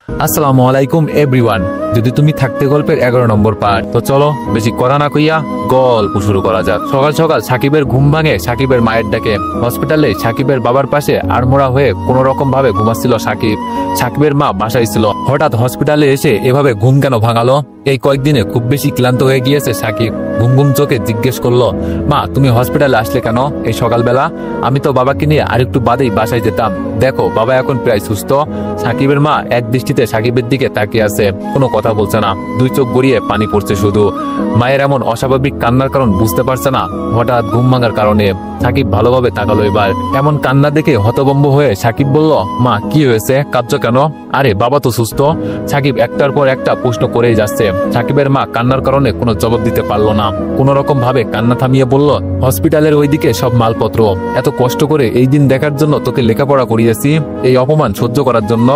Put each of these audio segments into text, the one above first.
আসসালামু আলাইকুম এভরিওয়ান। যদি তুমি থাকতে গল্পের 11 নম্বর পার্ট, তো চলো বেশি কথা না কইয়া গল্প শুরু করা যাক। সকাল সকাল সাকিবের ঘুম ভাঙে সাকিবের মায়ের ডাকে। হসপিটালে সাকিবের বাবার পাশে আড়মোড়া হয়ে কোন রকম ভাবে ঘুমাচ্ছিল সাকিব। সাকিবের মা বাসায় ছিল। হঠাৎ হসপিটালে এসে এভাবে ঘুম কেন ভাঙালো? এই কয়েকদিনে খুব বেশি ক্লান্ত হয়ে গিয়েছে সাকিব। ঘুম ঘুম চোখে জিজ্ঞেস করলো, মা তুমি হসপিটালে আসলে কেন এই সকালবেলা? আমি তো বাবাকে নিয়ে আরেকটু বাদেই বাসায় যেতাম। দেখো বাবা এখন প্রায় সুস্থ। সাকিবের মা এক দৃষ্টিতে সাকিবের দিকে তাকিয়ে আছে, কোনো কথা বলছে না। দুই চোখ গড়িয়ে পানি পড়ছে শুধু। মায়ের এমন অস্বাভাবিক কান্নার কারণ বুঝতে পারছে না, হঠাৎ ঘুম ভাঙার কারণে। সাকিব ভালোভাবে তাকালো এবার। এমন কান্না দেখে হতভম্ব হয়ে সাকিব বলল, মা কি হয়েছে, কাঁদছো কেন? আরে বাবা তো সুস্থ। সাকিব একটার পর একটা প্রশ্ন করেই যাচ্ছে। সাকিবের মা কান্নার কারণে কোনো জবাব দিতে পারলো না। কোন রকম ভাবে কান্না থামিয়ে বলল, হসপিটালের ওইদিকে সব মালপত্র। এত কষ্ট করে এই দিন দেখার জন্য তোকে লেখাপড়া করিয়েছি, এই অপমান সহ্য করার জন্য?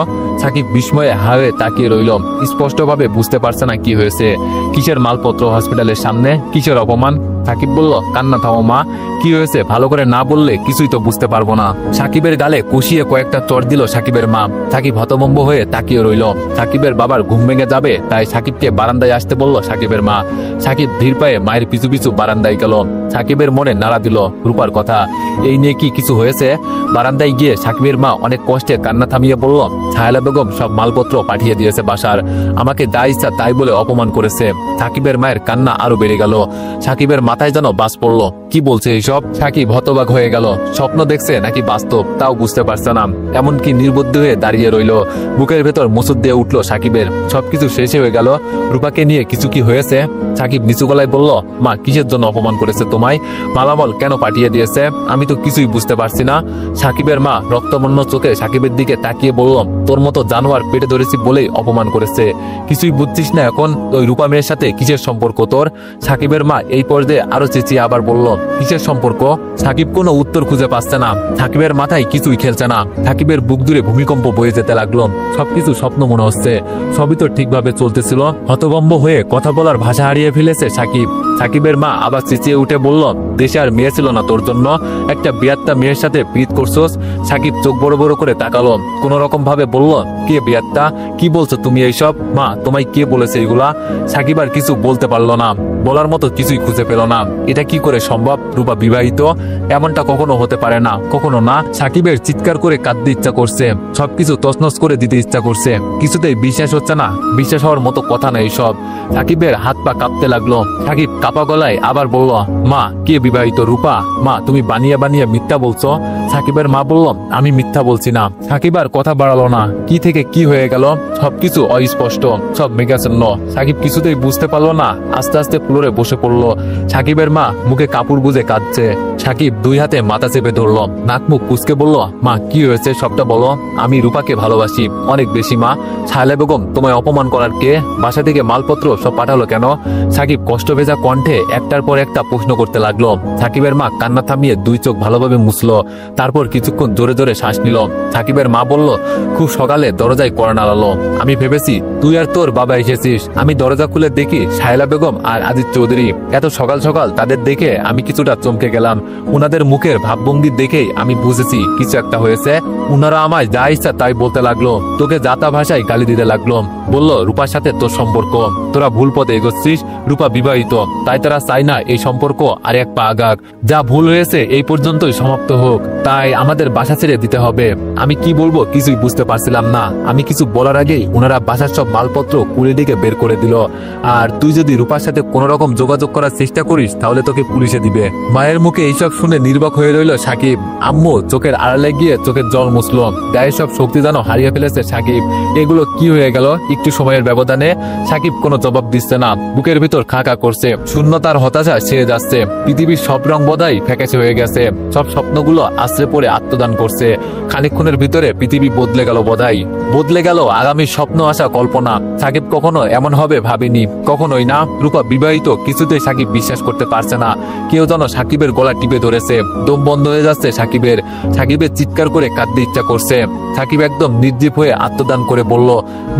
সাকিব বিস্ময়ে হাওয়ে তাকিয়ে রইল। স্পষ্টভাবে বুঝতে পারছে না কি হয়েছে। কিসের মালপত্র হসপিটালের সামনে, কিসের অপমান? সাকিব বলল, কান্না থামো মা, কি হয়েছে ভালো করে না বললে কিছুই তো বুঝতে পারবো না। সাকিবের গালে কষিয়ে কয়েকটা চড় দিল সাকিবের মা। সাকিব হতভম্ব হয়ে তাকিয়ে রইল। সাকিবের বাবার ঘুম ভেঙে যাবে, তাই সাকিবকে বারান্দায় আসতে বলল সাকিবের মা। সাকিব ধীর পায়ে মায়ের পিছু পিছু বারান্দায় গেল। সাকিবের মনে নাড়া দিল রূপার কথা। এই নিয়ে কি কিছু হয়েছে? বারান্দায় গিয়ে সাকিবের মা অনেক কষ্টে কান্না থামিয়ে বলল, ছায়ালা বেগম সব মালপত্র পাঠিয়ে দিয়েছে বাসার। আমাকে যা ইচ্ছা তাই বলে অপমান করেছে। সাকিবের মায়ের কান্না আরো বেড়ে গেল। সাকিবের মাথায় যেন বাজ পড়ল। কি বলছে এইসব? সাকিব হতবাক হয়ে গেল। স্বপ্ন দেখছে নাকি বাস্তব তাও বুঝতে পারছে না। এমনকি নির্বুদ্ধ হয়ে দাঁড়িয়ে রইল। বুকের ভেতর মুসুদ দিয়ে উঠলো সাকিবের। সবকিছু শেষ হয়ে গেল। রূপাকে নিয়ে কিছু কি হয়েছে? সাকিব নিচু গলায় বলল, মা কিসের জন্য অপমান করেছে তোমায়? মালামাল কেন পাঠিয়ে দিয়েছে? আমি তো কিছুই বুঝতে পারছি না। সাকিবের মা রক্তবর্ণ চোখে সাকিবের দিকে তাকিয়ে বলল, তোর মতো জানোয়ার পেটে ধরেছি বলেই অপমান করেছে। কিছুই বুঝছিস না এখন? ওই রূপা মেয়ের সাথে কিসের সম্পর্ক তোর? সাকিবের মা এই পর্যায়ে আরো চেঁচিয়ে আবার বলল, কিসের সম্পর্ক? সাকিব কোনো উত্তর খুঁজে পাচ্ছে না। সাকিবের মাথায় কিছুই খেলছে না। সাকিবের বুক দূরে ভূমিকম্প বয়ে যেতে লাগলো। সবকিছু স্বপ্ন মনে হচ্ছে। সবই তো ঠিকভাবে চলতেছিল। হতভম্ব হয়ে কথা বলার ভাষা হারিয়ে ফেলেছে সাকিব। সাকিবের মা আবার চেঁচিয়ে উঠে বলল, দেশে আর মেয়ে ছিল না তোর জন্য? একটা বিয়াত্তা মেয়ের সাথে প্রীত করছোস? সাকিব চোখ বড় বড় করে তাকালো। কোন রকম ভাবে বলল, কে বিয়াত্তা? কি বলছো তুমি এইসব? মা তোমায় কে বলেছে এগুলা? সাকিব আর কিছু বলতে পারলো না। বলার মতো কিছুই খুঁজে পেল না। এটা কি করে সম্ভব? রূপা বিবাহিত? এমনটা কখনো হতে পারে না, কখনো না। সাকিবের চিৎকার করে কাঁদতে ইচ্ছা করছে। সবকিছু তছনছ করে দিতে ইচ্ছা করছে। কিছুতেই বিশ্বাস হচ্ছে না। বিশ্বাস হওয়ার মতো কথা না এইসব। সাকিবের হাত পা কাঁপতে লাগলো। সাকিব কাঁপা গলায় আবার বলল, মা কে বিবাহিত? রূপা? মা তুমি বানিয়ে বানিয়ে মিথ্যা বলছো। সাকিবের মা বলল, আমি মিথ্যা বলছি না। সাকিব আর কথা বাড়ালো না। কি থেকে কি হয়ে গেল সবকিছু অস্পষ্ট, সব মেঘাচ্ছন্ন। সাকিব কিছুতেই বুঝতে পারলো না। আস্তে আস্তে ফ্লোরে বসে পড়লো। সাকিবের মা মুখে কাপড় গুজে কাঁদছে। সাকিব দুই হাতে মাথা চেপে ধরলো। নাক মুখ কুচকে বলল, মা কি হয়েছে সবটা বলো। আমি রূপাকে ভালোবাসি অনেক বেশি মা। ছায়ালা বেগম তোমায় অপমান করার কে? বাসা থেকে মালপত্র সব পাঠালো কেন? সাকিব কষ্ট ভেজা কণ্ঠে একটার পর একটা প্রশ্ন করতে লাগলো। সাকিবের মা কান্না থামিয়ে দুই চোখ ভালোভাবে মুছলো। তারপর কিছুক্ষণ জোরে জোরে শ্বাস নিল। সাকিবের মা বলল, খুব সকালে দরজায় কড়া নাড়ালো। আমি ভেবেছি তুই আর তোর বাবা এসেছিস। আমি দরজা খুলে দেখি ছায়ালা বেগম আর আজিজ চৌধুরী। এত সকাল সকাল তাদের দেখে আমি কিছুটা চমকে গেলাম। উনাদের মুখের ভাবভঙ্গি দেখেই আমি বুঝেছি কিছু একটা হয়েছে। উনারা আমায় যা ইচ্ছা তাই বলতে লাগলো। তোকে জাতা ভাষায় গালি দিতে লাগলো। বলল, রূপার সাথে তোর সম্পর্ক, তোরা ভুল পথে এগোচ্ছিস। রূপা বিবাহিত, তাই তারা চায় না এই সম্পর্ক আর এক পা আগাক। যা ভুল হয়েছে এই পর্যন্তই সমাপ্ত হোক। তাই আমাদের বাসা ছেড়ে দিতে হবে। আমি কি বলবো কিছুই বুঝতে পারছিলাম না। আমি কিছু বলার আগেই ওনারা বাসার সব মালপত্র কুড়ে দিকে বের করে দিল। আর তুই যদি রূপার সাথে কোন রকম যোগাযোগ করার চেষ্টা করিস তাহলে তোকে পুলিশে দিবে। মায়ের মুখে এইসব শুনে নির্বাক হয়ে রইল সাকিব। আম্মু চোখের আড়ালে গিয়ে চোখের জল মুছল। গায়ের সব শক্তি যেন হারিয়ে ফেলেছে সাকিব। এগুলো কি হয়ে গেল একটু সময়ের ব্যবধানে? সাকিব কোনো জবাব দিচ্ছে না। বুকের ভিতর খাঁকা করছে। শূন্যতার হতাশা ছেড়ে যাচ্ছে। পৃথিবীর সব রং বোধহয় ফ্যাকাশে হয়ে গেছে। সব স্বপ্নগুলো আশ্রে পড়ে আত্মদান করছে। খানিকক্ষণের ভিতরে পৃথিবী বদলে গেল বোধহয়। বদলে গেল আগামী স্বপ্ন আসা কল্পনা। সাকিব কখনো এমন হবে ভাবেনি, কখনোই না। রূপা বিবাহিত কিছুতেই সাকিব বিশ্বাস করতে পারছে না। কেউ যেন সাকিবের গলা টিপে ধরেছে। দম বন্ধ হয়ে যাচ্ছে সাকিবের। সাকিবের চিৎকার করে কাঁদতে ইচ্ছা করছে। সাকিব একদম নির্জীব হয়ে আত্মদান করে বলল,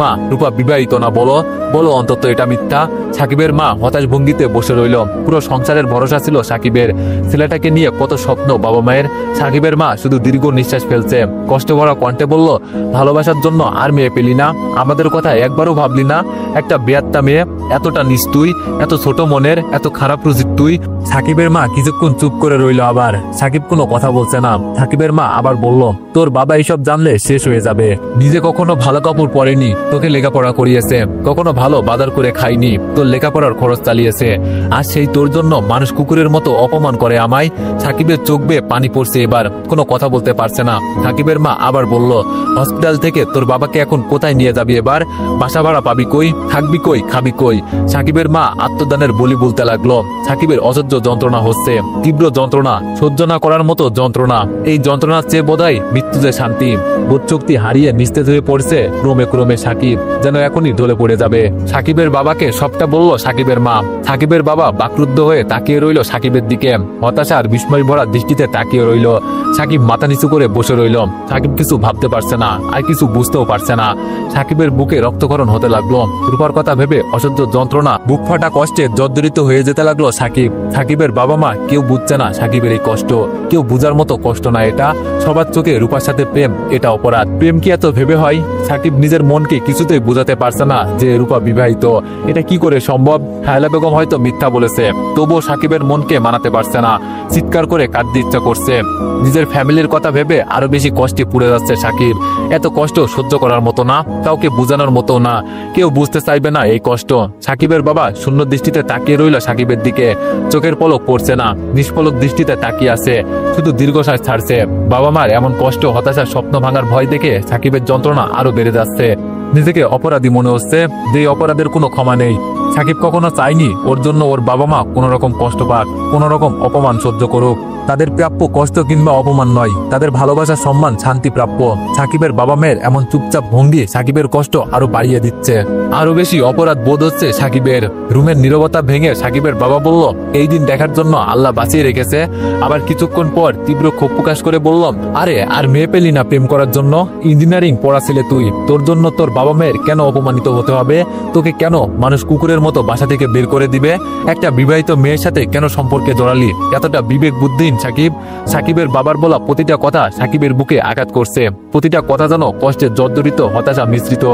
মা রূপা বিবাহিত না, বলো বলো অন্তত এটা মিথ্যা। সাকিবের মা হতাশ ভঙ্গিতে বসে রইল। পুরো সংসারের ভরসা ছিল সাকিবের। ছেলেটাকে নিয়ে কত স্বপ্ন বাবা মায়ের। সাকিবের মা শুধু দীর্ঘ নিঃশ্বাস ফেলছে। কষ্ট ভরা কণ্ঠে বলল, ভালোবাসার জন্য জন্য আর মেয়ে পেলি না? আমাদের কথা একবারও ভাবলি না? একটা বেয়াত্তা মেয়ে, এতটা নিস্তুই, এত ছোট মনের, এত খারাপ রুচির তুই। সাকিবের মা কিছুক্ষণ চুপ করে রইল। আবার সাকিব কোনো কথা বলছে না। সাকিবের মা আবার বলল, তোর বাবা এইসব জানলে শেষ হয়ে যাবে। নিজে কখনো ভালো কাপড় পরেনি, তোকে লেখাপড়া করিয়েছে, কখনো ভালো বাজার করে খাইনি, তোর লেখাপড়ার খরচ চালিয়েছে, আর সেই তোর জন্য মানুষ কুকুরের মতো অপমান করে আমায়। সাকিবের চোখ বেয়ে পানি পড়ছে, এবার কোনো কথা বলতে পারছে না। সাকিবের মা আবার বলল, হসপিটাল থেকে তোর বাবাকে এখন কোথায় নিয়ে যাবি? এবার বাসা ভাড়া পাবি কই? থাকবি কই? খাবি কই? সাকিবের মা আত্মদানের বলি বলতে লাগলো। সাকিবের অসহ্য যন্ত্রণা হচ্ছে, তীব্র যন্ত্রণা, সহ্য না করার মতো যন্ত্রণা। এই যন্ত্রণার চেয়ে বোধহয় মৃত্যুতে শান্তি। বোধশক্তি হারিয়ে নিস্তেজ হয়ে পড়ছে ক্রমে ক্রমে সাকিব, যেন এখনই ঢলে পড়ে যাবে। সাকিবের বাবাকে সবটা বলল সাকিবের মা। সাকিবের বাবা বাকরুদ্ধ হয়ে তাকিয়ে রইল সাকিবের দিকে, হতাশা আর বিস্ময় ভরা দৃষ্টিতে তাকিয়ে রইল। সাকিব মাথা নিচু করে বসে রইল। সাকিব কিছু ভাবতে পারছে না, আর কিছু বুঝতেও পারছে না। সাকিবের বুকে রক্তক্ষরণ হতে লাগলো। রূপার কথা ভেবে অসহ্য যন্ত্রণা, বুক ফাটা কষ্টে জর্জরিত হয়ে যেতে লাগলো সাকিব। সাকিবের বাবা মা কেউ বুঝছে না সাকিবের এই কষ্ট, কেউ বুঝার মতো কষ্ট না এটা। সবার চোখে রূপার সাথে প্রেম এটা অপরাধ। প্রেম কি এত ভেবে হয়? সাকিব নিজের মনকে কিছুতেই বোঝাতে পারছে না যে রূপা বিবাহিত। এটা কি করে সম্ভব? শায়লা বেগম হয়তো মিথ্যা বলেছে, তবুও সাকিবের মনকে মানাতে পারছে না। চিৎকার করে কাঁদতে ইচ্ছা করছে। নিজের ফ্যামিলির কথা ভেবে আরো বেশি কষ্টে পুড়ে যাচ্ছে সাকিব। এত কষ্ট সহ্য করার মতো না, কাউকে বোঝানোর মতো না, কেউ বুঝতে চাইবে না এই কষ্ট। সাকিবের বাবা শূন্য দৃষ্টিতে তাকিয়ে রইল সাকিবের দিকে। চোখের পলক পড়ছে না, নিষ্পলক দৃষ্টিতে তাকিয়ে আছে, শুধু দীর্ঘশ্বাস ছাড়ছে। বাবা মার এমন কষ্ট, হতাশা, স্বপ্ন ভাঙার ভয় দেখে সাকিবের যন্ত্রণা আরো বেড়ে যাচ্ছে। নিজেকে অপরাধী মনে হচ্ছে, যে অপরাধের কোনো ক্ষমা নেই। সাকিব কখনো চায়নি ওর জন্য ওর বাবা মা কোনো রকম কষ্ট পাক, কোনো রকম অপমান সহ্য করুক। তাদের প্রাপ্য কষ্ট কিংবা অপমান নয়, তাদের ভালোবাসা, সম্মান, শান্তি প্রাপ্য। সাকিবের বাবা মায়ের এমন চুপচাপ ভঙ্গি সাকিবের কষ্ট আরো বাড়িয়ে দিচ্ছে। আরো বেশি অপরাধ বোধ হচ্ছে সাকিবের। রুমের নীরবতা ভেঙে সাকিবের বাবা বলল, এই দিন দেখার জন্য আল্লাহ বাঁচিয়ে রেখেছে। আবার কিছুক্ষণ পর তীব্র ক্ষোভ প্রকাশ করে বললাম, আরে আর মেয়ে পেলি না প্রেম করার জন্য? ইঞ্জিনিয়ারিং পড়া ছেলে তুই, তোর জন্য তোর বাবা মায়ের কেন অপমানিত হতে হবে? তোকে কেন মানুষ কুকুরের মতো বাসা থেকে বের করে দিবে? একটা বিবাহিত মেয়ের সাথে কেন সম্পর্কে জড়ালি? এতটা বিবেক বুদ্ধিহীন সাকিব। সাকিবের বাবার বলা প্রতিটা কথা সাকিবের বুকে আঘাত করছে। প্রতিটা কথা যেন কষ্টের জর্জরিত, হতাশা মিশ্রিত।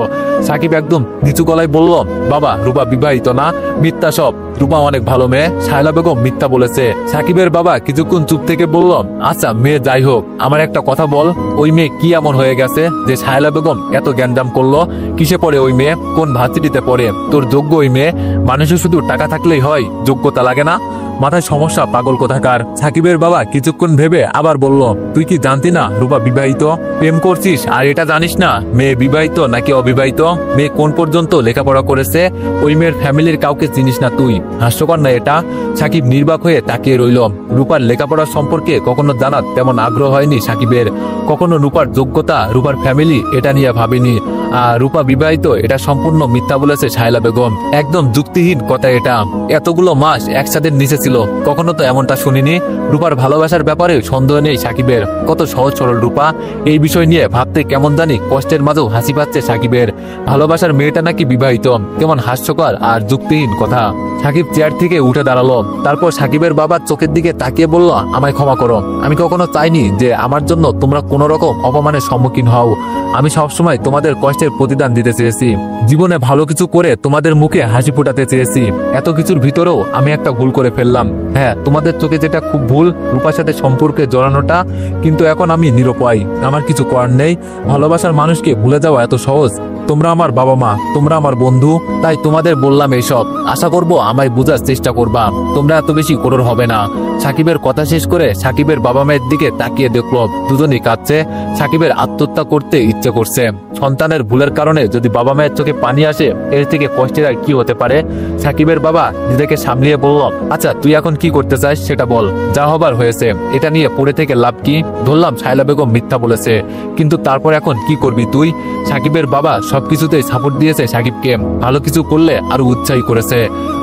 সাকিব একদম নিচু গলায় বলল, বাবা রূপা বিবাহিত না, মিথ্যা সব। রূপা অনেক ভালো মেয়ে, শায়লা বেগম মিথ্যা বলেছে। সাকিবের বাবা কিছুক্ষণ চুপ থেকে বলল, আচ্ছা মেয়ে যাই হোক, আমার একটা কথা বল, ওই মেয়ে কি এমন হয়ে গেছে যে শায়লা বেগম এত জ্ঞানজাম করলো? কিসে পড়ে ওই মেয়ে? কোন ভার্সিটিতে পড়ে? তোর যোগ্য ওই মেয়ে? মানুষের শুধু টাকা থাকলেই হয়, যোগ্যতা লাগে না? মাথায় সমস্যা পাগল কোথাকার। সাকিবের বাবা কিছুক্ষণ ভেবে আবার বলল, তুই কি জানতি না রূপা বিবাহিত? প্রেম করছিস আর এটা জানিস না মেয়ে বিবাহিত নাকি অবিবাহিত? মেয়ে কোন পর্যন্ত লেখাপড়া করেছে? ওই মেয়ের ফ্যামিলির কাউকে চিনিস না তুই? হাস্যকর না এটা? সাকিব নির্বাক হয়ে তাকিয়ে রইল। রূপার লেখাপড়া সম্পর্কে কখনো জানার তেমন আগ্রহ হয়নি সাকিবের। কখনো রূপার যোগ্যতা, রূপার ফ্যামিলি এটা নিয়ে ভাবেনি। আর রূপা বিবাহিত এটা সম্পূর্ণ মিথ্যা বলেছে শায়লা বেগম। একদম যুক্তিহীন কথা এটা। এতগুলো মাস একসাথে নিচে ছিল, কখনো তো এমনটা শুনিনি। রূপার ভালোবাসার ব্যাপারে সন্দেহ নেই সাকিবের। কত সহজ সরল রূপা। এই বিষয় নিয়ে ভাবতে কেমন জানি কষ্টের মাঝেও হাসি পাচ্ছে সাকিবের। ভালোবাসার মেয়েটা নাকি বিবাহিত, কেমন হাস্যকর আর যুক্তিহীন কথা। সাকিব চেয়ার থেকে উঠে দাঁড়ালো। তারপর সাকিবের বাবার চোখের দিকে তাকিয়ে বলল, আমায় ক্ষমা করো। আমি কখনো চাইনি যে আমার জন্য তোমরা কোনো রকম অপমানের সম্মুখীন হও। আমি সবসময় তোমাদের কষ্টের প্রতিদান দিতে চেয়েছি। জীবনে ভালো কিছু করে তোমাদের মুখে হাসি ফোটাতে চেয়েছি। এত কিছুর ভিতরেও আমি একটা ভুল করে ফেললাম। হ্যাঁ, তোমাদের চোখে যেটা খুব ভুল, রূপার সাথে সম্পর্কে জড়ানোটা। কিন্তু এখন আমি নিরুপায়, আমার কিছু করার নেই। ভালোবাসার মানুষকে ভুলে যাওয়া এত সহজ? তোমরা আমার বাবা মা, তোমরা আমার বন্ধু, তাই তোমাদের বললাম এইসব। আশা করব আমায় বোঝার চেষ্টা করবা, তোমরা এত বেশি কঠোর হবে না। সাকিবের কথা শেষ করে সাকিবের বাবা মায়ের দিকে তাকিয়ে দেখল দুজনই কাঁদছে। সাকিবের আত্মহত্যা করতে ইচ্ছে করছে। সন্তানের ভুলের কারণে যদি বাবা মায়ের চোখে পানি আসে, এর থেকে কষ্টের আর কি হতে পারে? সাকিবের বাবা নিজেকে সামলিয়ে বলল, আচ্ছা তুই এখন কি করতে চাস সেটা বল। যা হবার হয়েছে, এটা নিয়ে পড়ে থেকে লাভ কি? ধরলাম শায়লা বেগম মিথ্যা বলেছে, কিন্তু তারপর এখন কি করবি তুই? সাকিবের বাবা সবকিছুতেই সাপোর্ট দিয়েছে সাকিবকে। ভালো কিছু করলে আরো উৎসাহী করেছে,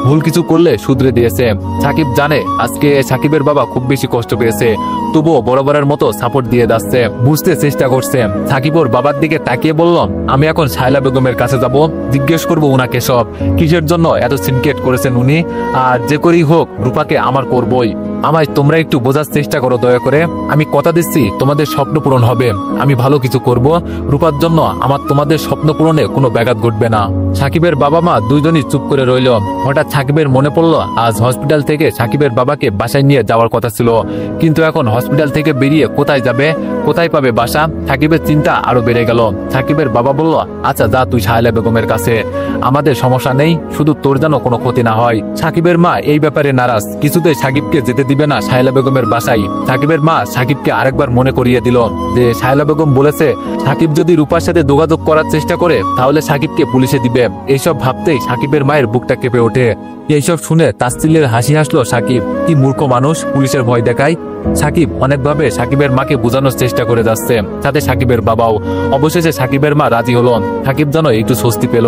ভুল কিছু করলে শুধরে দিয়েছে। সাকিব জানে আজকে সাকিবের বাবা খুব বেশি কষ্ট পেয়েছে, তবুও বরাবরের মতো সাপোর্ট দিয়ে যাচ্ছে, বুঝতে চেষ্টা করছে। সাকিব ওর বাবার দিকে তাকিয়ে বলল, আমি এখন শায়লা বেগমের কাছে যাব, জিজ্ঞেস করব উনাকে সব কিসের জন্য এত সিনক্রেট করেছেন উনি, আর যে করেই হোক রূপাকে আমার করবই। আমায় তোমরা একটু বোঝার চেষ্টা করো দয়া করে। আমি কথা দিচ্ছি তোমাদের স্বপ্ন পূরণ হবে, আমি ভালো কিছু করব। রূপার জন্য আমার তোমাদের স্বপ্ন পূরণে কোনো ব্যাঘাত ঘটবে না। সাকিবের বাবা মা দুইজনই চুপ করে রইল। হঠাৎ সাকিবের মনে পড়ল আজ হসপিটাল থেকে সাকিবের বাবাকে বাসায় নিয়ে যাওয়ার কথা ছিল, কিন্তু এখন হসপিটাল থেকে বেরিয়ে কোথায় যাবে, কোথায় পাবে বাসা? সাকিবের চিন্তা আরো বেড়ে গেল। সাকিবের বাবা বলল, আচ্ছা যা তুই শায়লা বেগমের কাছে, আমাদের সমস্যা নেই, শুধু তোর যেন কোনো ক্ষতি না হয়। সাকিবের মা এই ব্যাপারে নারাজ, কিছুতেই সাকিবকে যেতে দিবে না শায়লা বেগমের বাসায়। সাকিবের মা সাকিবকে আরেকবার মনে করিয়ে দিল যে শায়লা বেগম বলেছে সাকিব যদি রূপার সাথে যোগাযোগ করার চেষ্টা করে তাহলে সাকিবকে পুলিশে দিবে। এইসব ভাবতেই সাকিবের মায়ের বুকটা কেঁপে ওঠে। এইসব শুনে তাচ্ছিল্যের হাসি হাসলো সাকিব। কি মূর্খ মানুষ, পুলিশের ভয় দেখায়। সাকিব অনেকভাবে সাকিবের মাকে বোঝানোর চেষ্টা করে যাচ্ছে, সাথে সাকিবের বাবাও। অবশেষে সাকিবের মা রাজি হলো। সাকিব যেন একটু স্বস্তি পেল।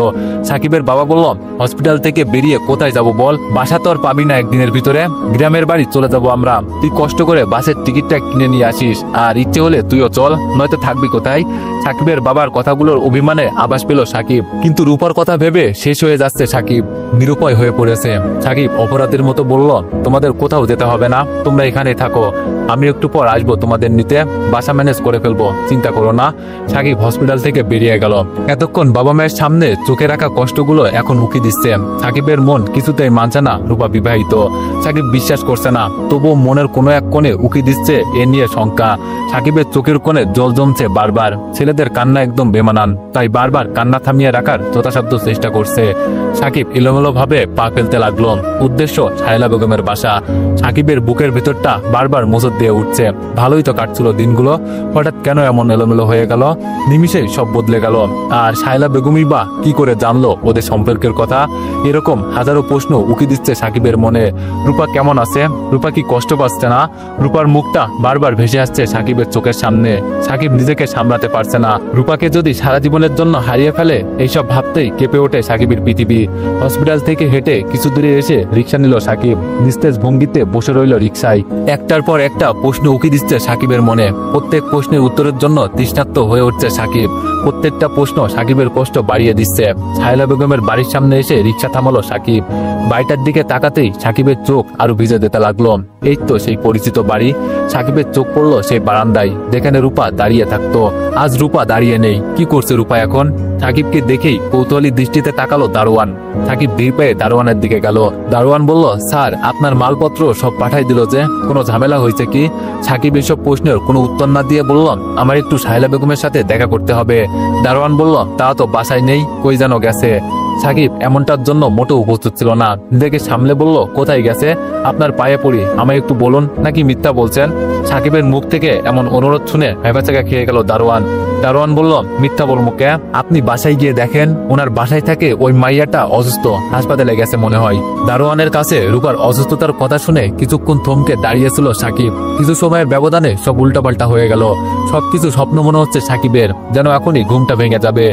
সাকিবের বাবা বলল, হসপিটাল থেকে বেরিয়ে কোথায় যাব বল? বাসা তো আর পাবি না একদিনের ভিতরে, গ্রামের বাড়ি চলে যাব আমরা। তুই কষ্ট করে বাসের টিকিটটা কিনে নিয়ে আসিস, আর ইচ্ছে হলে তুইও চল, নয়তো থাকবি কোথায়? সাকিবের বাবার কথাগুলোর অভিমানে আভাস পেল সাকিব, কিন্তু রূপার কথা ভেবে শেষ হয়ে যাচ্ছে সাকিব। নিরুপায় হয়ে পড়েছে সাকিব। অপরাধের মতো বলল, তোমাদের কোথাও যেতে হবে না, তোমরা এখানে থাকো, আমি একটু পর আসবো তোমাদের নিতে, বাসা ম্যানেজ করে ফেলবো, চিন্তা করো না। সাকিব হসপিটাল থেকে বেরিয়ে গেল। এতক্ষণ বাবা মায়ের সামনে চোখে রাখা কষ্টগুলো এখন উকি দিচ্ছে। সাকিবের মন কিছুতেই মানছে না রূপা বিবাহিত। সাকিব বিশ্বাস করছে না, তবুও মনের কোনো এক কোণে উকি দিচ্ছে এ নিয়ে শঙ্কা। সাকিবের চোখের কোণে জল জমছে বারবার। ছেলেদের কান্না একদম বেমানান, তাই বারবার কান্না থামিয়ে রাখার যথাসাধ্য চেষ্টা করছে। সাকিব এলোমেলো ভাবে পা ফেলতে লাগলো। উদ্দেশ্য শায়লা বেগমের বাসা। সাকিবের বুকের ভেতরটা বারবার মোচড় দিয়ে উঠছে। ভালোই তো কাটছিল দিনগুলো, হঠাৎ কেন এমন এলোমেলো হয়ে গেল? নিমিষেই সব বদলে গেল। আর শায়লা বেগমই বা কি করে জানলো ওদের সম্পর্কের কথা? এরকম হাজারো প্রশ্ন উকি দিচ্ছে সাকিবের মনে। রূপা কেমন আছে? রূপা কি কষ্ট পাচ্ছে না? রূপার মুখটা বারবার ভেসে আসছে সাকিবের চোখের সামনে। সাকিব নিজেকে সামলাতে পারছে না। রূপাকে যদি সারা জীবনের জন্য হারিয়ে ফেলে, এইসব ভাবতেই কেঁপে ওঠে সাকিবের পৃথিবী। হসপিটাল থেকে হেঁটে কিছু দূরে এসে রিক্সা নিল সাকিব। নিস্তেজ ভঙ্গিতে বসে রইল রিক্সায়। একটার পর একটা প্রশ্ন উকি দিচ্ছে সাকিবের মনে। প্রত্যেক প্রশ্নের উত্তরের জন্য তৃষ্ণার্ত হয়ে উঠছে সাকিব। প্রত্যেকটা প্রশ্ন সাকিবের কষ্ট বাড়িয়ে দিচ্ছে। শায়লা বেগমের বাড়ির সামনে এসে রিক্সা থামালো সাকিব। বাড়িটার দিকে তাকাতেই সাকিবের চোখ আরো ভিজে যেতে লাগলো। এই তো সেই পরিচিত বাড়ি। সাকিবের চোখ পড়লো সেই বারান্দায়, যেখানে রূপা দাঁড়িয়ে থাকতো। আজ রূপা দাঁড়িয়ে নেই। কি করছে রূপা এখন? সাকিবকে দেখেই কৌতূহলী দৃষ্টিতে তাকালো দারোয়ান। সাকিব ধীর পায়ে দারোয়ানের দিকে গেল। দারোয়ান বলল, স্যার আপনার মালপত্র সব পাঠাই দিল যে, কোনো ঝামেলা হয়েছে কি? সাকিব এসব প্রশ্নের কোনো উত্তর না দিয়ে বলল, আমার একটু শায়লা বেগমের সাথে দেখা করতে হবে। দারোয়ান বলল, তা তো বাসায় নেই, কই যেন গেছে। সাকিব এমনটার জন্য মোটেও উপস্থিত ছিল না। নিজেকে সামলে বলল, কোথায় গেছে? আপনার পায়ে পড়ি, আমায় একটু বলুন, নাকি মিথ্যা বলছেন? সাকিবের মুখ থেকে এমন অনুরোধ শুনে ভেবাচাকা খেয়ে গেল দারোয়ান। দারোয়ান বলল, মিথ্যা বলবো কে? আপনি বাসায় গিয়ে দেখেন, ওনার বাসায় থাকে ওই মাইয়াটা অসুস্থ, হাসপাতালে গেছে মনে হয়। দারোয়ানের কাছে রূপার অসুস্থতার কথা শুনে কিছুক্ষণ থমকে দাঁড়িয়েছিল সাকিব। কিছু সময়ের ব্যবধানে সব উল্টাপাল্টা হয়ে গেল। সবকিছু স্বপ্ন মনে হচ্ছে সাকিবের, যেন এখনই ঘুমটা ভেঙে যাবে।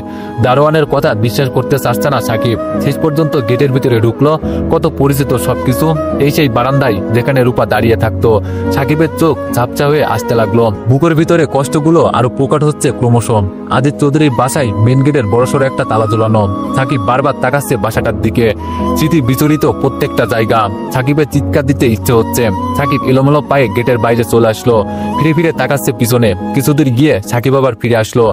দারোয়ানের কথা বিশ্বাস করতে চাচ্ছে না সাকিব। শেষ পর্যন্ত গেটের ভিতরে ঢুকলো। কত পরিচিত সবকিছু। এই সেই বারান্দায় যেখানে রূপা দাঁড়িয়ে থাকতো। সাকিবের চোখ ঝাপসা হয়ে আসতে লাগলো। বুকের ভিতরে কষ্টগুলো আরো প্রকট হচ্ছে ক্রমশ। আদিত চৌধুরীর বাসায় মেন গেটের বড়সড় একটা তালা ঝুলানো। সাকিব বারবার তাকাচ্ছে বাসাটার দিকে। স্মৃতি বিচলিত প্রত্যেকটা জায়গা। সাকিবের চিৎকার দিতে ইচ্ছে হচ্ছে। সাকিব এলোমেলো পায়ে গেটের বাইরে চলে আসলো। ফিরে ফিরে তাকাচ্ছে পিছনে। কিছুদূর গিয়ে সাকিব আবার ফিরে আসলো।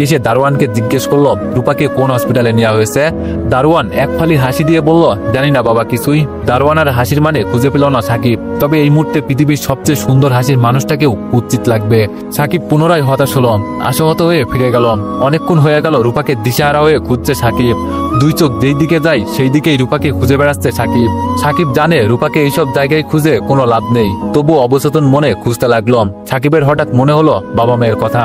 এসে দারোয়ানকে জিজ্ঞেস করলো, রূপাকে কোন হসপিটালে নেওয়া হয়েছে? দারোয়ান এক ফালি হাসি দিয়ে বলল, জানি না বাবা কিছুই। দারোয়ান আর হাসির মানে খুঁজে পেল না সাকিব। তবে এই মুহূর্তে পৃথিবীর সবচেয়ে সুন্দর হাসির মানুষটাকেও উচিত লাগবে। সাকিব পুনরায় হতাশ হলো। আশাহত হয়ে ফিরে গেল। অনেকক্ষণ হয়ে গেল রূপাকে দিশাহারা হয়ে খুঁজছে সাকিব। দুই চোখ যেই দিকে যায় সেই দিকেই রূপাকে খুঁজে বেড়াচ্ছে সাকিব। সাকিব জানে রূপাকে এইসব জায়গায় খুঁজে কোনো লাভ নেই, তবু অবচেতন মনে খুঁজতে লাগলো। সাকিবের হঠাৎ মনে হলো বাবা মায়ের কথা।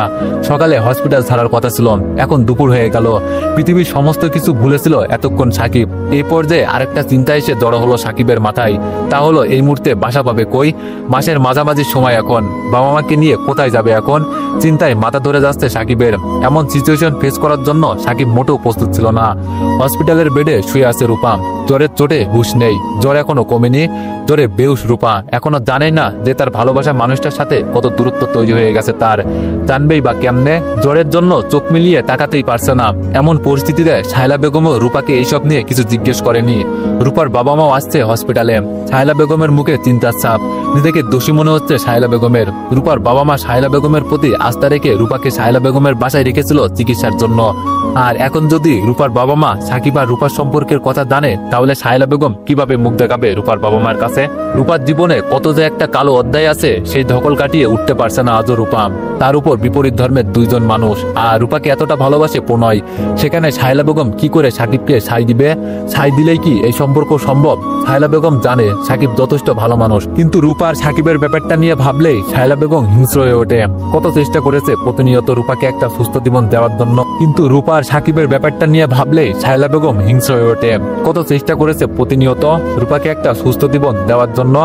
সকালে হসপিটাল ছাড়ার কথা ছিল, এখন দুপুর হয়ে গেল। পৃথিবীর সমস্ত কিছু ভুলেছিল এতক্ষণ সাকিব। এই পর্যায়ে আরেকটা চিন্তা এসে জড়ো হলো সাকিবের মাথায়। তা হলো এই মুহূর্তে বাসা পাবে কই? মাসের মাঝামাঝি সময় এখন। বাবা মাকে নিয়ে কোথায় যাবে এখন? চিন্তায় মাথা ধরে যাচ্ছে সাকিবের। এমন সিচুয়েশন ফেস করার জন্য সাকিব মোটেও প্রস্তুত ছিল না। হসপিটালের বেডে শুয়ে আছে রূপা। জ্বরের চোটে হুঁশ নেই। জ্বর এখনো কমেনি। জ্বরে বেহুশ রূপা। এখনো জানে না যে তার ভালোবাসা মানুষটার সাথে কত দূরত্ব তৈরি হয়ে গেছে তার। জানবেই বা কেমনে? জ্বরের জন্য চোখ মিলিয়ে তাকাতেই পারছে না। এমন পরিস্থিতিতে শায়লা বেগমও রূপাকে এইসব নিয়ে কিছু জিজ্ঞেস করেনি। রূপার বাবা মাও আসছে হসপিটালে। শায়লা বেগমের মুখে চিন্তার ছাপ। নিজেকে দোষী মনে হচ্ছে শায়লা বেগমের। রূপার বাবা মা শায়লা বেগমের প্রতি আস্থা রেখে রূপাকে শায়লা বেগমের বাসায় রেখেছিল চিকিৎসার জন্য। আর এখন যদি রূপার বাবা মা সাকিব আর রূপার সম্পর্কের কথা জানে, তাহলে শায়লা বেগম কিভাবে মুখ দেখাবে রূপার বাবা মার কাছে? রূপার জীবনে কত যে একটা কালো অধ্যায় আছে, সেই ধকল কাটিয়ে উঠতে পারছে না আজও রূপা। তার উপর বিপরীত ধর্মের দুইজন মানুষ, আর রূপাকে এতটা ভালোবাসে প্রণয়। সেখানে শায়লা বেগম কি করে সাকিবকে সাই দিবে? সাই দিলেই কি এই সম্পর্ক সম্ভব? শায়লা বেগম জানে সাকিব যথেষ্ট ভালো মানুষ, কিন্তু রূপা আর সাকিবের ব্যাপারটা নিয়ে ভাবলেই শায়লা বেগম হিংস্র হয়ে ওঠে। কত চেষ্টা করেছে প্রতিনিয়ত রূপাকে একটা সুস্থ জীবন দেওয়ার জন্য, কিন্তু রূপা আর সাকিবের ব্যাপারটা নিয়ে ভাবলেই শায়লা বেগম হিংস্র হয়ে ওঠে। কত চেষ্টা করেছে প্রতিনিয়ত রূপাকে একটা সুস্থ জীবন দেওয়ার জন্য।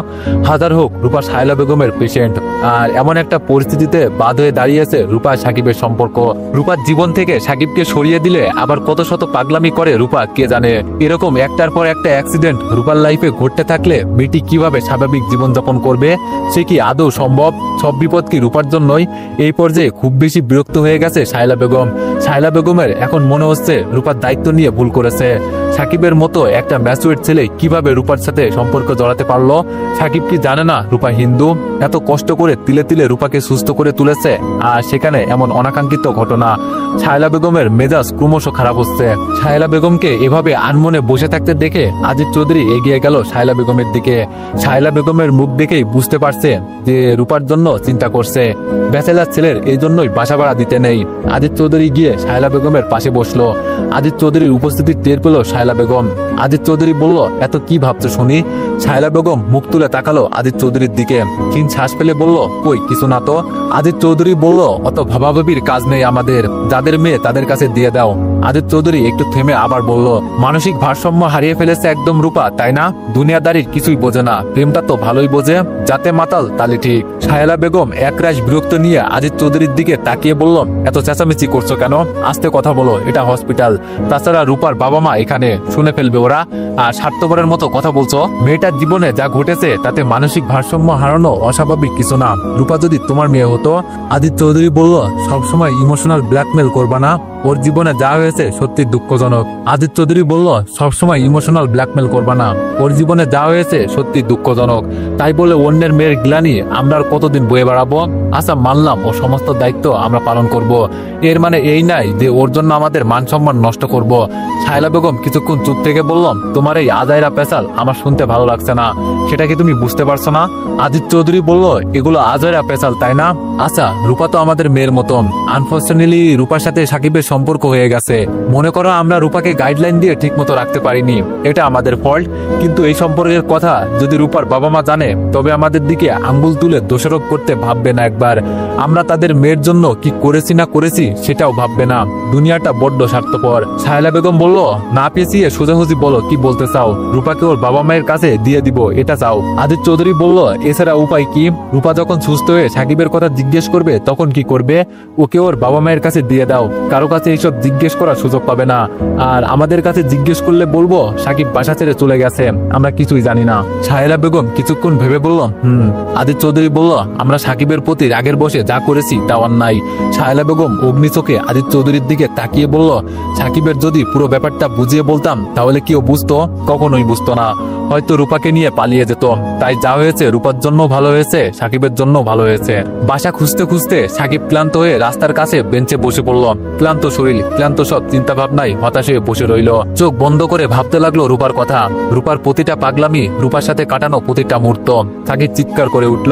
হাজার হোক রূপা শায়লা বেগমের পেশেন্ট, আর এমন একটা পরিস্থিতিতে বাদ হয়ে দাঁড়িয়েছে রূপা সাকিবের সম্পর্ক। রূপার জীবন থেকে সাকিবকে সরিয়ে দিলে আবার কত শত পাগলামি করে রূপা কে জানে। এরকম একটার পর একটা অ্যাক্সিডেন্ট রূপার লাইফে ঘটতে থাকলে মেয়েটি কিভাবে স্বাভাবিক জীবনযাপন করবে? সে কি আদৌ সম্ভব? সব বিপদ কি রূপার জন্যই? এই পর্যায়ে খুব বেশি বিরক্ত হয়ে গেছে শায়লা বেগম। শায়লা বেগমের এখন মনে হচ্ছে রূপার দায়িত্ব নিয়ে ভুল করেছে। সাকিবের মতো একটা ম্যাচুয়ার ছেলে কিভাবে রূপার সাথে সম্পর্ক জড়াতে পারলো? সাকিব কি জানে না রূপা হিন্দু? এত কষ্ট করে তিলে তিলে রূপাকে সুস্থ করে তুলেছে, আর সেখানে এমন অনাকাঙ্ক্ষিত ঘটনা। শায়লা বেগমের মেজাজ ক্রমশ খারাপ হচ্ছে। শায়লা বেগমকে এভাবে আনমনে বসে থাকতে দেখে আজিজ চৌধুরী এগিয়ে গেল শায়লা বেগমের দিকে। শায়লা বেগমের মুখ দেখেই বুঝতে পারছে যে রূপার জন্য চিন্তা করছে। ব্যাচেলার ছেলের এই জন্যই বাসা ভাড়া দিতে নেই। আজিজ চৌধুরী গিয়ে শায়লা বেগমের পাশে বসলো। আজিজ চৌধুরীর উপস্থিতি টের পেল শায়লা বেগম। আজিজ চৌধুরী বলল, এত কি ভাবছো শুনি? শায়লা বেগম মুখ তুলে তাকালো আজিজ চৌধুরীর দিকে, ক্ষীণ শ্বাস ফেলে বলল, কই কিছু না তো। আজিজ চৌধুরী বলল, অত ভাবাভাবির কাজ নেই আমাদের, যাদের মেয়ে তাদের কাছে দিয়ে দাও। আজিজ চৌধুরী একটু থেমে আবার বলল, মানসিক ভারসাম্য হারিয়ে ফেলেছে একদম রূপা, তাই না? দুনিয়াদারির কিছুই বোঝে না, প্রেমটা তো ভালোই বোঝে, যাতে মাতাল তালি ঠিক। শায়লা বেগম একরাশ বিরক্ত নিয়ে আজিজ চৌধুরীর দিকে তাকিয়ে বলল, এত চেঁচামেচি করছো কেন? আস্তে কথা বলো, এটা হসপিটাল। তাছাড়া রূপার বাবা মা এখানে, শুনে ফেলবে ওরা। আর স্বার্থপরের মতো কথা বলছো? মেয়েটার জীবনে যা ঘটেছে তাতে মানসিক ভারসাম্য হারানো অস্বাভাবিক কিছু না। রূপা যদি তোমার মেয়ে হতো। আজিজ চৌধুরী বলল, সবসময় ইমোশনাল ব্ল্যাকমেল করবা না, ওর জীবনে যা হয়েছে সত্যি দুঃখজনক। আজিজ চৌধুরী বলল, সবসময় ইমোশনাল ব্ল্যাকমেল করবা না, ওর জীবনে যা হয়েছে সত্যি দুঃখজনক। তাই বলে অন্যের মেয়ের গ্লানি আমরা আর কতদিন বয়ে বেড়াবো? আচ্ছা মানলাম ও সমস্ত দায়িত্ব আমরা পালন করব, এর মানে এই নাই যে ওর জন্য আমাদের মান সম্মান নষ্ট করব। শায়লা বেগম কিছুক্ষণ চুপ থেকে বললাম, তোমার এই আজাইরা পেশাল আমার শুনতে ভালো লাগছে না, সেটা কি তুমি বুঝতে পারছো না? আজিজ চৌধুরী বলল, এগুলো আজাইরা পেশাল তাই না? আচ্ছা রূপা তো আমাদের মেয়ের মতন, আনফর্চুনেটলি রূপার সাথে সাকিবের সম্পর্ক হয়ে গেছে। মনে করো আমরা রূপাকে গাইডলাইন দিয়ে ঠিক মতো রাখতে পারিনি, এটা আমাদের ফল্ট। কিন্তু এই সম্পর্কের কথা যদি রূপার বাবা মা জানে, তবে আমাদের দিকে আঙ্গুল তুলে দোষারোপ করতে ভাববে না একবার। আমরা তাদের মেয়ের জন্য কি করেছি না করেছি সেটাও ভাববে না। দুনিয়াটা বড্ড স্বার্থপর। শায়লা বেগম বলল, না পেঁচিয়ে সোজাসুজি বলো কি বলতে চাও? রূপাকে ওর বাবা মায়ের কাছে দিয়ে দিব এটা চাও? আজিজ চৌধুরী বলল, এছাড়া উপায় কি? রূপা যখন সুস্থ হয়ে সাকিবের কথা জিজ্ঞেস করবে তখন কি করবে? ওকে ওর বাবা মায়ের কাছে দিয়ে দাও, কারো কাছে এইসব জিজ্ঞেস করার সুযোগ পাবে না। আর আমাদের কাছে জিজ্ঞেস করলে বলবো সাকিব বাসা ছেড়ে চলে গেছে, আমরা কিছুই জানি না। শায়লা বেগম কিছুক্ষণ ভেবে বলল, আজিজ চৌধুরী বলল, আমরা সাকিবের প্রতি রাগের বসে যা করেছি তা অন্যায়। শায়লা বেগম অগ্নিচোখে আজিজ চৌধুরীর দিকে তাকিয়ে বলল, সাকিবের যদি পুরো ব্যাপারটা বুঝিয়ে বলতাম তাহলে কি ও বুঝতো? কখনোই বুঝতো না, হয়তো রূপাকে নিয়ে পালিয়ে যেত। তাই যা হয়েছে রূপার জন্য ভালো হয়েছে, সাকিবের জন্য ভালো হয়েছে। বাসা খুঁজতে খুঁজতে সাকিব ক্লান্ত হয়ে রাস্তার কাছে বেঞ্চে বসে পড়ল। ক্লান্ত শরীর, ক্লান্ত সব চিন্তা ভাবনায় হতাশ হয়ে বসে রইল। চোখ বন্ধ করে ভাবতে লাগলো রূপার কথা, রূপার প্রতিটা পাগলামি, রূপার সাথে কাটানো প্রতিটা মুহূর্ত। সাকিব চিৎকার করে উঠল।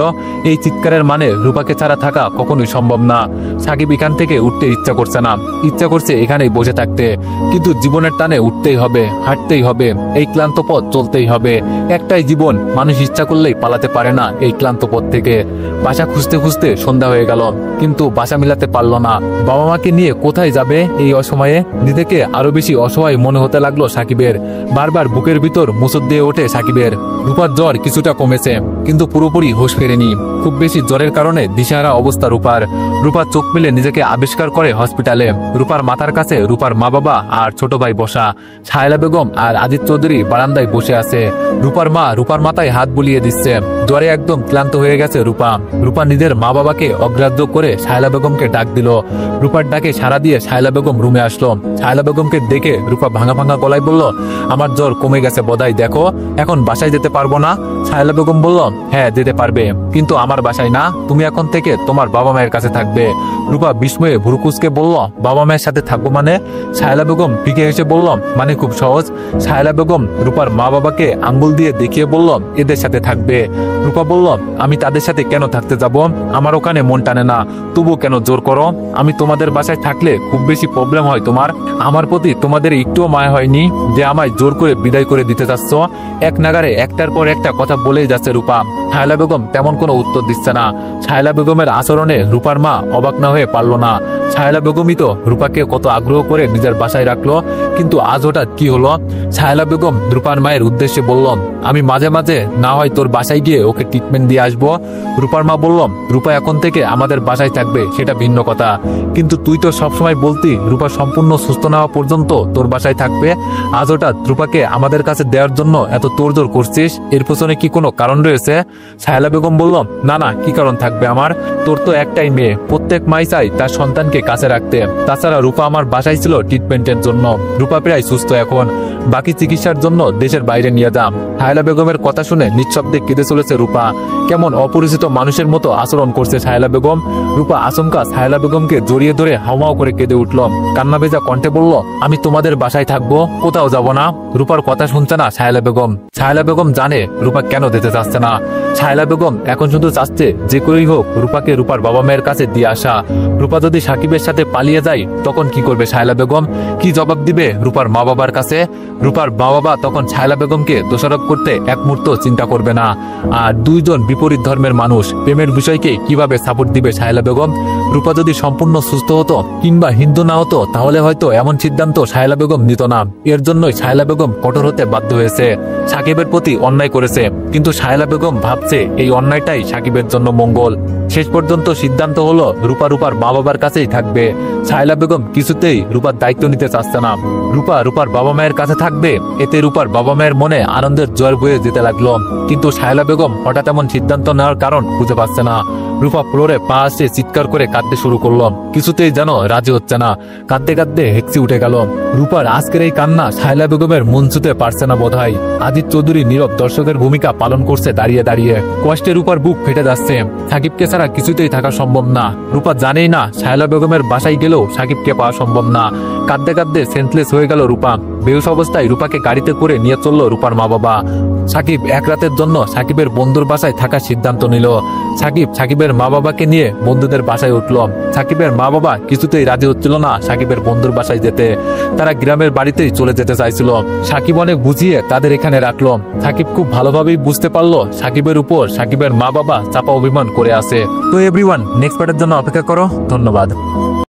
এই চিৎকারের মানে রূপাকে ছাড়া থাকা কখনোই সম্ভব না। সাকিব এখান থেকে উঠতে ইচ্ছা করছে না, ইচ্ছা করছে এখানেই বসে থাকতে, কিন্তু জীবনের টানে উঠতেই হবে, হাঁটতেই হবে, এই ক্লান্ত পথ চলতেই হবে। একটাই জীবন, মানুষ ইচ্ছা করলেই পালাতে পারে না এই ক্লান্ত পথ থেকে। বাসা খুঁজতে খুঁজতে সন্ধ্যা হয়ে গেল, কিন্তু বাসা মিলাতে পারলো না। বাবা মাকে নিয়ে কোথায় যাবে এই অসময়ে? নিজেকে আরো বেশি অসহায় মনে হতে লাগলো সাকিবের। বারবার বুকের ভিতর মুসুদ দিয়ে ওঠে সাকিবের। রূপার জ্বর কিছুটা কমেছে, কিন্তু পুরোপুরি হুঁশ ফেরেনি। খুব বেশি জ্বরের কারণে দিশাহারা অবস্থা রূপার। রূপার চোখ মিলে নিজেকে আবিষ্কার করে হসপিটালে। রূপার মাথার কাছে রূপার মা বাবা আর ছোট ভাই বসা। শায়লা বেগম আর আজিজ চৌধুরী বারান্দায় বসে আছে। রূপার মা রূপার মাথায় হাত বুলিয়ে দিচ্ছে। জ্বরে একদম ক্লান্ত হয়ে গেছে রূপা। রূপা নিজের মা বাবাকে অগ্রাহ্য করে শায়লা বেগমকে ডাক দিল। রূপার ডাকে সাড়া দিয়ে শায়লা বেগম রুমে আসলো। শায়লা বেগমকে দেখে রূপা ভাঙা ভাঙা গলায় বলল, আমার জ্বর কমে গেছে বোধহয়, দেখো এখন বাসায় যেতে পারবো না। সাহেলা বেগম বলল, হ্যাঁ যেতে পারবে, কিন্তু আমার বাসায় না, তুমি এখন থেকে তোমার বাবা মায়ের কাছে থাকবে। রূপা বিস্ময়ে ভুরুকুচকে বলল, বাবা মায়ের সাথে থাকবো মানে? সাহেলা বেগম ফিকে হেসে বলল, মানে খুব সহজ। সাহেলা বেগম রূপার মা বাবাকে আঙ্গুল দিয়ে দেখিয়ে বলল, এদের সাথে থাকবে। রূপা বলল, আমি তাদের সাথে কেন থাকতে যাব? আমার ওখানে মন টানে না, তবু কেন জোর করো? আমি তোমাদের বাসায় থাকলে খুব বেশি প্রবলেম হয় তোমার? আমার প্রতি তোমাদের একটুও মায়া হয়নি যে আমায় জোর করে বিদায় করে দিতে চাচ্ছ? এক নাগারে একটার পর একটা কথা বলেই যাচ্ছে রূপা। সাহেলা বেগম তেমন কোনো উত্তর দিচ্ছে না। সাহেলা বেগমের আচরণে রূপার মা অবাক না হয়ে পারল না। সাহেলা বেগমই তো রূপাকে কত আগ্রহ করে নিজের বাসায় রাখলো, কিন্তু আজ হঠাৎ কি হলো? সাহেলা বেগম রূপার মায়ের উদ্দেশ্যে বলল, আমি মাঝে মাঝে না হয় তোর বাসায় গিয়ে ওকে ট্রিটমেন্ট দিয়ে আসবো। রূপার মা বলল, রূপা এখন থেকে আমাদের বাসায় থাকবে সেটা ভিন্ন কথা, কিন্তু তুই তো সবসময় বলতি রূপা সম্পূর্ণ সুস্থ না হওয়া পর্যন্ত তোর বাসায় থাকবে। আজ হঠাৎ রূপাকে আমাদের কাছে দেওয়ার জন্য এত তোড়জোড় করছিস, এর পেছনে কি কোনো কারণ রয়েছে? সাহেলা বেগম বলল, না না, কি কারণ থাকবে আমার? তোর তো একটাই মেয়ে, প্রত্যেক মাই চাই তার সন্তানকে কাছে রাখতে। তাছাড়া রূপা আমার বাসায় ছিল ট্রিটমেন্টের জন্য, রূপা প্রায় সুস্থ এখন, বাকি চিকিৎসার জন্য দেশের বাইরে নিয়ে যাম। সাহেলা বেগমের কথা শুনে নিঃশব্দে কেঁদে চলেছে রূপা। কেমন অপরিচিত মানুষের মতো আচরণ করছে সাহেলা বেগম। রূপা আচমকা সাহেলা বেগমকে জড়িয়ে ধরে হাওমাও করে কেঁদে উঠল। কান্না ভেজা কণ্ঠে বলল, আমি তোমাদের বাসায় থাকবো, কোথাও যাব না। রূপার কথা শুনছে না সাহেলা বেগম। সাহেলা বেগম জানে রূপা কেন যেতে চাচ্ছে না। সাহেলা বেগম এখন শুধু চাচ্ছে যে করেই হোক রূপাকে রূপার বাবা মায়ের কাছে দিয়ে আসা। রূপা যদি সাকিবের সাথে পালিয়ে যায় তখন কি করবে সাহেলা বেগম? কি জবাব দিবে রূপার মা বাবার কাছে? রূপার মা বাবা তখন সাহেলা বেগমকে দোষারোপ করতে এক মুহূর্ত চিন্তা করবে না। আর দুইজন বিপরীত ধর্মের মানুষ প্রেমের বিষয়কে কিভাবে সাপোর্ট দিবে সাহেলা বেগম? রূপা যদি সম্পূর্ণ সুস্থ হতো কিংবা হিন্দু না হতো তাহলে হয়তো এমন সিদ্ধান্ত সাহেলা বেগম নিত না। এর জন্যই সাহেলা বেগম কঠোর হতে বাধ্য হয়েছে। সাকিবের প্রতি অন্যায় করেছে, কিন্তু সাহেলা বেগম ভাবছে এই অন্যায়টাই সাকিবের জন্য মঙ্গল। শেষ পর্যন্ত সিদ্ধান্ত হলো রূপার মা বাবার কাছেই থাকবে। সাহেলা বেগম কিছুতেই রূপার দায়িত্ব নিতে চাচ্ছে না। রূপার বাবা মায়ের কাছে থাকবে, এতে রূপার বাবা মায়ের মনে আনন্দের জোয়ার বয়ে যেতে লাগলো। কিন্তু সাহেলা বেগম হঠাৎ এমন সিদ্ধান্ত নেওয়ার কারণ খুঁজে পাচ্ছে না। রূপা ফ্লোরে পা আসে চিৎকার করে কাঁদতে শুরু করলো, কিছুতেই যেন রাজি হচ্ছে না। কাঁদতে কাঁদতে হেঁচি উঠে গেল। রূপার আজকের এই কান্না সাহেলা বেগমের মন ছুঁতে পারছে না বোধহয়। আজিজ চৌধুরী নীরব দর্শকের ভূমিকা পালন করছে দাঁড়িয়ে দাঁড়িয়ে। কষ্টে রূপার বুক ফেটে যাচ্ছে। সাকিবকে ছাড়া কিছুতেই থাকা সম্ভব না। রূপা জানেই না সাহেলা বেগমের বাসায় গেলেও সাকিবকে পাওয়া সম্ভব না। কাঁদতে কাঁদতে সেন্সলেস হয়ে গেল রূপা। বেহুশ অবস্থায় রূপাকে গাড়িতে করে নিয়ে চলল রূপার মা বাবা। সাকিব এক রাতের জন্য সাকিবের বন্ধুর বাসায় থাকার সিদ্ধান্ত নিল। সাকিবের মা বাবাকে নিয়ে বন্ধুদের বাসায় উঠল। সাকিবের মা বাবা কিছুতেই রাজি হচ্ছিল না সাকিবের বন্ধুর বাসায় যেতে। তারা গ্রামের বাড়িতেই চলে যেতে চাইছিল। সাকিব অনেক বুঝিয়ে তাদের এখানে রাখলো। সাকিব খুব ভালোভাবেই বুঝতে পারলো সাকিবের উপর সাকিবের মা বাবা চাপা অভিমান করে আছে। তো এভরিওয়ান, নেক্সট পার্টের জন্য অপেক্ষা করো। ধন্যবাদ।